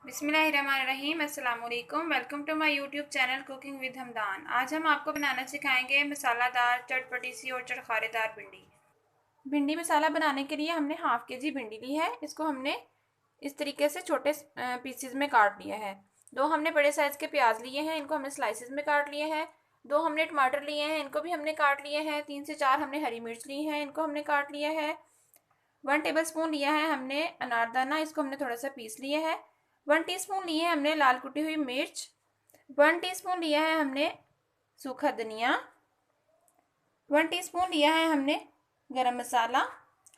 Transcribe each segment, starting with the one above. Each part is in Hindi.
बिस्मिल्लाहिर्रहमानिर्रहीम। अस्सलाम वालेकुम। Welcome to my YouTube channel cooking with Hamdan. आज हम आपको बनाना सिखाएंगे मसालादार चटपटी सी और चटखारेदार भिंडी। भिंडी मसाला बनाने के लिए हमने हाफ के जी भिंडी ली है। इसको हमने इस तरीके से छोटे पीसेस में काट लिया है। दो हमने बड़े साइज के प्याज लिए हैं, इनको हमने स्लाइसिस में काट लिए हैं। दो हमने टमाटर लिए हैं, इनको भी हमने काट लिए हैं। 3 से 4 हमने हरी मिर्च ली है, इनको हमने काट लिया है। 1 टेबलस्पून लिया है हमने अनारदाना, इसको हमने थोड़ा सा पीस लिया है। 1 टीस्पून लिए है हमने लाल कुटी हुई मिर्च। 1 टीस्पून लिया है हमने सूखा धनिया। 1 टीस्पून लिया है हमने गरम मसाला।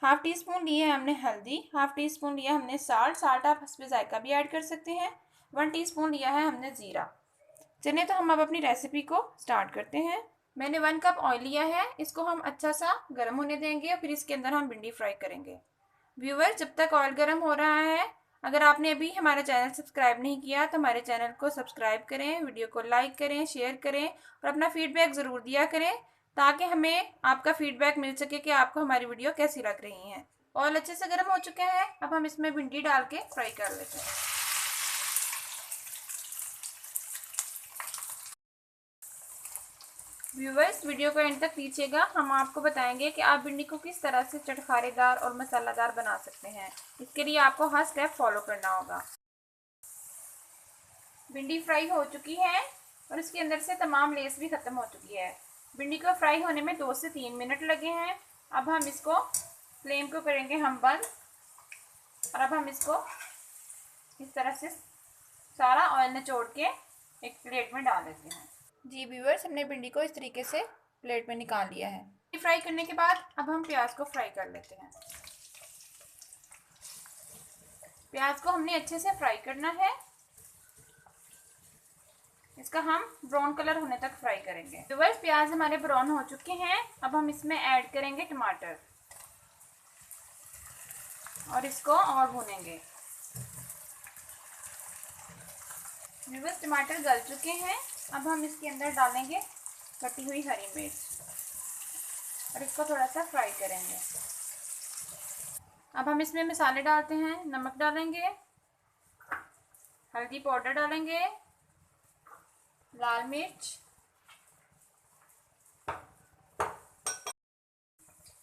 हाफ टी स्पून लिए है हमने हल्दी। हाफ टी स्पून लिया हमने साल्ट आप हस्बे जायका भी ऐड कर सकते हैं। 1 टीस्पून लिया है हमने ज़ीरा। चलिए तो हम अब अपनी रेसिपी को स्टार्ट करते हैं। मैंने 1 कप ऑयल लिया है, इसको हम अच्छा सा गर्म होने देंगे और फिर इसके अंदर हम भिंडी फ्राई करेंगे। व्यूअर्स, जब तक ऑयल गर्म हो रहा है, अगर आपने अभी हमारा चैनल सब्सक्राइब नहीं किया तो हमारे चैनल को सब्सक्राइब करें, वीडियो को लाइक करें, शेयर करें और अपना फीडबैक ज़रूर दिया करें ताकि हमें आपका फीडबैक मिल सके कि आपको हमारी वीडियो कैसी लग रही है। ऑयल अच्छे से गर्म हो चुके हैं, अब हम इसमें भिंडी डाल के फ्राई कर लेते हैं। व्यूअर्स, वीडियो को एंड तक कीजिएगा, हम आपको बताएंगे कि आप भिंडी को किस तरह से चटखारेदार और मसालादार बना सकते हैं। इसके लिए आपको हर स्टेप फॉलो करना होगा। भिंडी फ्राई हो चुकी है और इसके अंदर से तमाम लेस भी ख़त्म हो चुकी है। भिंडी को फ्राई होने में 2 से 3 मिनट लगे हैं। अब हम इसको फ्लेम को करेंगे हम बंद और अब हम इसको इस तरह से सारा ऑयल निचोड़ के एक प्लेट में डाल देते हैं। जी व्यूअर्स, हमने भिंडी को इस तरीके से प्लेट में निकाल लिया है। फ्राई करने के बाद अब हम प्याज को फ्राई कर लेते हैं। प्याज को हमने अच्छे से फ्राई करना है, इसका हम ब्राउन कलर होने तक फ्राई करेंगे। व्यूअर्स, प्याज हमारे ब्राउन हो चुके हैं, अब हम इसमें ऐड करेंगे टमाटर और इसको और भूनेंगे। व्यूअर्स, टमाटर गल चुके हैं, अब हम इसके अंदर डालेंगे कटी हुई हरी मिर्च और इसको थोड़ा सा फ्राई करेंगे। अब हम इसमें मसाले डालते हैं। नमक डालेंगे, हल्दी पाउडर डालेंगे, लाल मिर्च,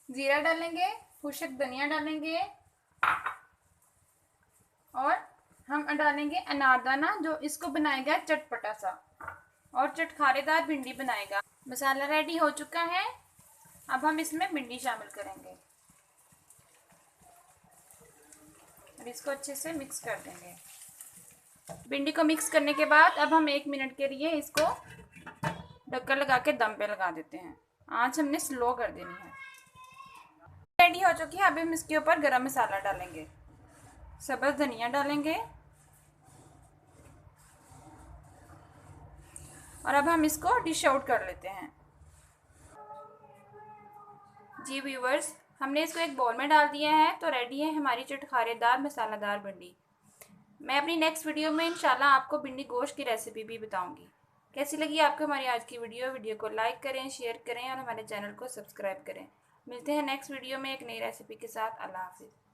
जीरा डालेंगे, खुश्क धनिया डालेंगे और हम डालेंगे अनारदाना, जो इसको बनाएगा चटपटा सा और चटखारेदार भिंडी बनाएगा। मसाला रेडी हो चुका है, अब हम इसमें भिंडी शामिल करेंगे और इसको अच्छे से मिक्स कर देंगे। भिंडी को मिक्स करने के बाद अब हम 1 मिनट के लिए इसको ढक्कन लगा के दम पे लगा देते हैं। आंच हमने स्लो कर देनी है। रेडी हो चुकी है, अब हम इसके ऊपर गरम मसाला डालेंगे, सब्ज़ धनिया डालेंगे और अब हम इसको डिश आउट कर लेते हैं। जी व्यूवर्स, हमने इसको एक बाउल में डाल दिया है, तो रेडी है हमारी चटखारेदार मसालादार भिंडी। मैं अपनी नेक्स्ट वीडियो में इंशाल्लाह आपको भिंडी गोश्त की रेसिपी भी बताऊंगी। कैसी लगी आपको हमारी आज की वीडियो को लाइक करें, शेयर करें और हमारे चैनल को सब्सक्राइब करें। मिलते हैं नेक्स्ट वीडियो में एक नई रेसिपी के साथ। अल्लाह हाफिज़।